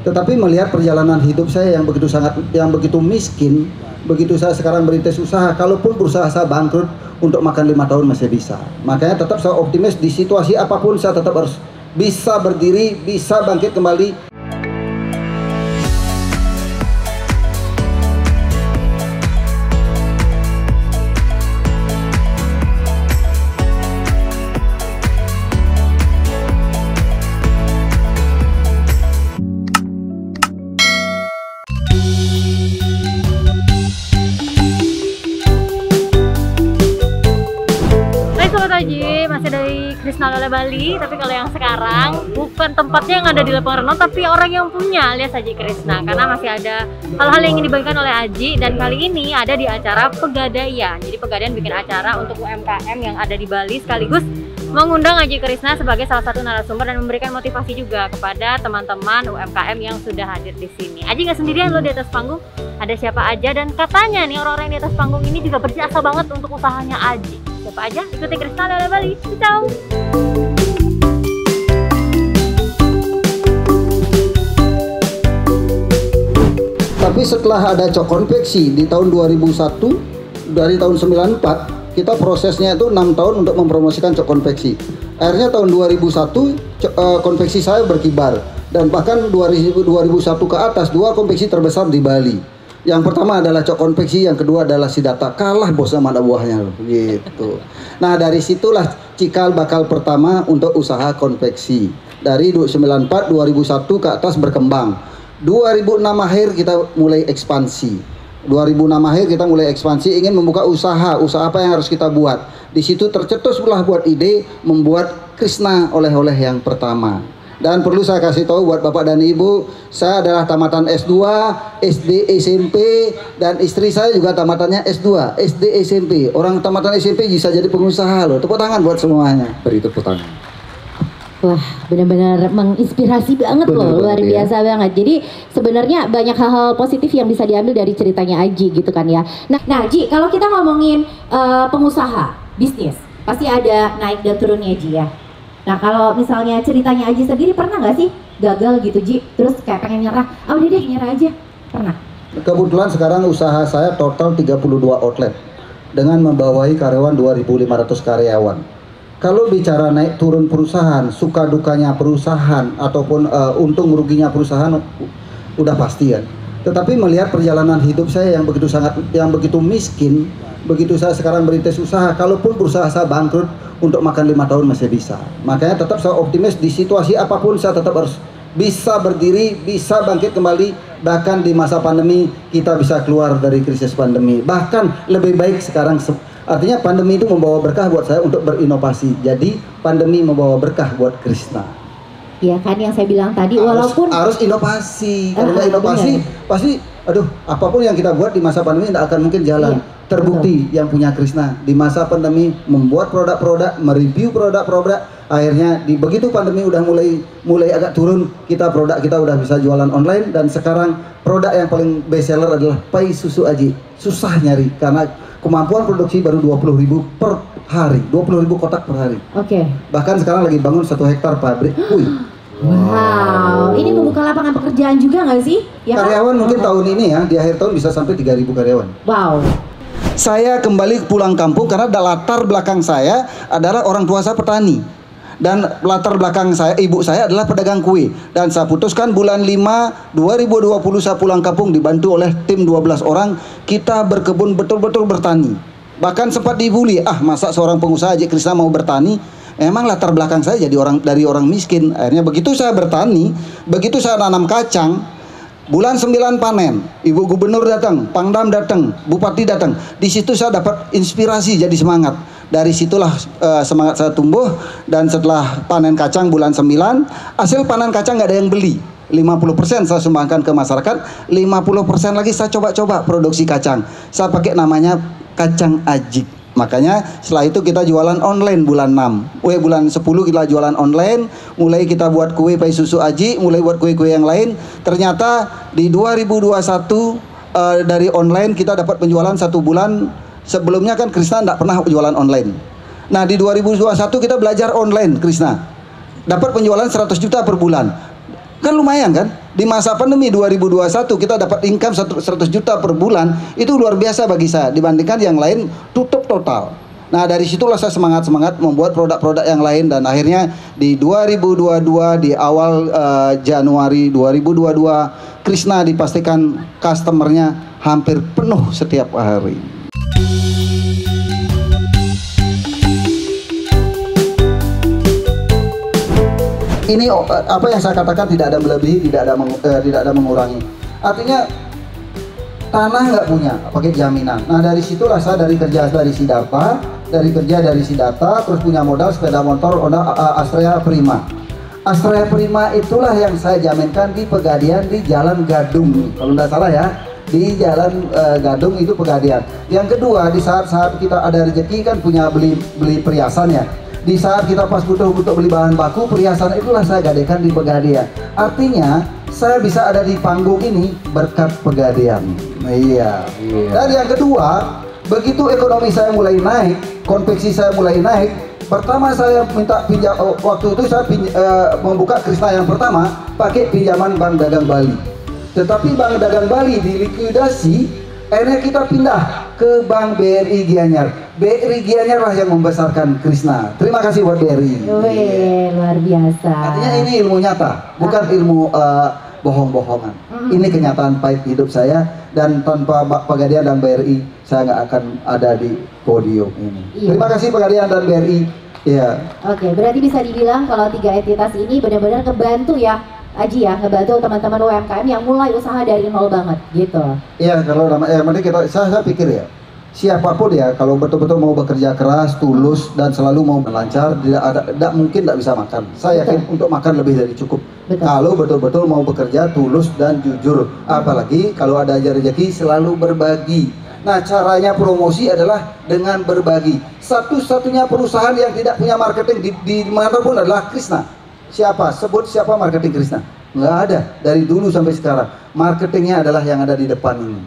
Tetapi melihat perjalanan hidup saya yang begitu miskin, begitu saya sekarang merintis usaha, kalaupun berusaha saya bangkrut, untuk makan 5 tahun masih bisa. Makanya tetap saya optimis di situasi apapun saya tetap harus bisa berdiri, bisa bangkit kembali. Masih dari Krisna Oleh Bali, tapi kalau yang sekarang bukan tempatnya yang ada di lapangan renang, tapi orang yang punya alias Aji Krisna, karena masih ada hal-hal yang ingin dibagikan oleh Aji. Dan kali ini ada di acara Pegadaian. Jadi Pegadaian bikin acara untuk UMKM yang ada di Bali, sekaligus mengundang Aji Krisna sebagai salah satu narasumber dan memberikan motivasi juga kepada teman-teman UMKM yang sudah hadir di sini. Aji nggak sendirian loh di atas panggung, ada siapa aja, dan katanya nih orang-orang di atas panggung ini juga berjasa banget untuk usahanya Aji. Siapa aja? Ikuti Krisna Oleh Bali. Ciao. Tapi setelah ada Cok Konveksi di tahun 2001, dari tahun 94, kita prosesnya itu 6 tahun untuk mempromosikan Cok Konveksi. Akhirnya tahun 2001 konveksi saya berkibar, dan bahkan 2001 ke atas 2 konveksi terbesar di Bali. Yang pertama adalah Cok Konveksi, yang kedua adalah Sidata. Kalah bos sama anak buahnya loh, gitu. Nah dari situlah cikal bakal pertama untuk usaha konveksi. Dari 94, 2001 ke atas berkembang. 2006 akhir kita mulai ekspansi. 2006 akhir kita mulai ekspansi, ingin membuka usaha apa yang harus kita buat. Di situ tercetuslah buat ide membuat Krisna Oleh-oleh yang pertama. Dan perlu saya kasih tahu buat Bapak dan Ibu, saya adalah tamatan S2, SD, SMP, dan istri saya juga tamatannya S2, SD, SMP. Orang tamatan SMP bisa jadi pengusaha loh. Tepuk tangan buat semuanya. Beri tepuk tangan. Wah, benar-benar menginspirasi banget loh, luar biasa banget. Jadi sebenarnya banyak hal-hal positif yang bisa diambil dari ceritanya Aji gitu kan ya. Nah Ji, kalau kita ngomongin pengusaha, bisnis, pasti ada naik dan turunnya Ji ya. Nah kalau misalnya ceritanya Aji sendiri, pernah nggak sih gagal gitu Ji? Terus kayak pengen nyerah, udah deh nyerah aja, pernah? Kebetulan sekarang usaha saya total 32 outlet dengan membawahi karyawan 2.500 karyawan. Kalau bicara naik turun perusahaan, suka dukanya perusahaan ataupun untung ruginya perusahaan udah pasti ya. Tetapi melihat perjalanan hidup saya yang begitu miskin, begitu saya sekarang merintis usaha, kalaupun berusaha saya bangkrut, untuk makan 5 tahun masih bisa. Makanya tetap saya optimis di situasi apapun saya tetap harus bisa berdiri, bisa bangkit kembali. Bahkan di masa pandemi kita bisa keluar dari krisis pandemi. Bahkan lebih baik sekarang. Artinya pandemi itu membawa berkah buat saya untuk berinovasi. Jadi pandemi membawa berkah buat Krisna. Ya kan yang saya bilang tadi, walaupun harus inovasi. Kalau nggak inovasi pasti apapun yang kita buat di masa pandemi tidak akan mungkin jalan. Iya. Terbukti yang punya Krisna di masa pandemi membuat produk-produk, mereview produk-produk, akhirnya begitu pandemi udah mulai agak turun, produk kita udah bisa jualan online. Dan sekarang produk yang paling best seller adalah pai susu Aji. Susah nyari karena kemampuan produksi baru 20.000 per hari, 20.000 kotak per hari. Oke. Bahkan sekarang lagi bangun 1 hektar pabrik. Wow, ini membuka lapangan pekerjaan juga nggak sih? Ya karyawan kan? Mungkin tahun ini ya, di akhir tahun bisa sampai 3.000 karyawan. Wow. Saya kembali pulang kampung karena latar belakang saya adalah orang tua saya petani. Dan latar belakang saya, ibu saya adalah pedagang kue. Dan saya putuskan bulan 5 2020 saya pulang kampung dibantu oleh tim 12 orang. Kita berkebun betul-betul bertani. Bahkan sempat dibully, masa seorang pengusaha Aji Krisna mau bertani? Emang latar belakang saya jadi dari orang miskin. Akhirnya begitu saya bertani, begitu saya nanam kacang, bulan 9 panen, Ibu Gubernur datang, Pangdam datang, Bupati datang. Di situ saya dapat inspirasi, jadi semangat. Dari situlah semangat saya tumbuh. Dan setelah panen kacang bulan 9, hasil panen kacang nggak ada yang beli. 50% saya sumbangkan ke masyarakat, 50% lagi saya coba-coba produksi kacang. Saya pakai namanya kacang Ajik. Makanya setelah itu kita jualan online bulan 6. Bulan 10 kita jualan online. Mulai kita buat kue pai susu Aji, mulai buat kue-kue yang lain. Ternyata di 2021 dari online kita dapat penjualan 1 bulan. Sebelumnya kan Krisna tidak pernah jualan online. Nah di 2021 kita belajar online Krisna. Dapat penjualan 100 juta per bulan. Kan lumayan kan? Di masa pandemi 2021 kita dapat income 100 juta per bulan, itu luar biasa bagi saya dibandingkan yang lain tutup total. Nah, dari situlah saya semangat membuat produk-produk yang lain, dan akhirnya di 2022 di awal Januari 2022 Krishna dipastikan customernya hampir penuh setiap hari. Ini apa yang saya katakan, tidak ada melebihi, tidak ada mengurangi. Artinya tanah nggak punya, pakai jaminan. Nah, dari situlah saya dari kerja dari Siddhartha, terus punya modal sepeda motor Honda Astrea Prima. Astrea Prima itulah yang saya jaminkan di Pegadian di Jalan Gadung, kalau nggak salah ya, di Jalan Gadung itu Pegadian. Yang kedua, di saat-saat kita ada rezeki kan punya beli perhiasan ya. Di saat kita pas butuh beli bahan baku, perhiasan itulah saya gadekan di Pegadian. Artinya saya bisa ada di panggung ini berkat Pegadian. Iya. Dan yang kedua, begitu ekonomi saya mulai naik, konveksi saya mulai naik, pertama saya minta pinjam, waktu itu saya membuka Krishna yang pertama pakai pinjaman Bank Dagang Bali. Tetapi Bank Dagang Bali dilikuidasi, akhirnya kita pindah ke Bank BRI Gianyar. BRI Gianyar lah yang membesarkan Krishna. Terima kasih buat BRI. Wih, luar biasa. Artinya ini ilmu nyata, bukan ilmu bohong-bohongan. Ini kenyataan pahit hidup saya, dan tanpa Pegadian dan BRI saya nggak akan ada di podium ini. Iya. Terima kasih Pegadian dan BRI. Ya. Oke, berarti bisa dibilang kalau 3 entitas ini benar-benar ngebantu ya, Aji ya, ngebantu teman-teman UMKM yang mulai usaha dari nol banget gitu. Iya, kalau saya pikir ya, siapapun ya, kalau betul-betul mau bekerja keras, tulus, dan selalu mau lancar, tidak mungkin tidak bisa makan. Saya yakin untuk makan lebih dari cukup. Betul. Kalau betul-betul mau bekerja tulus dan jujur, apalagi kalau ada rezeki selalu berbagi. Nah, caranya promosi adalah dengan berbagi. Satu-satunya perusahaan yang tidak punya marketing di manapun adalah Krishna. Siapa? Sebut siapa marketing Krishna? Nggak ada. Dari dulu sampai sekarang marketingnya adalah yang ada di depan ini.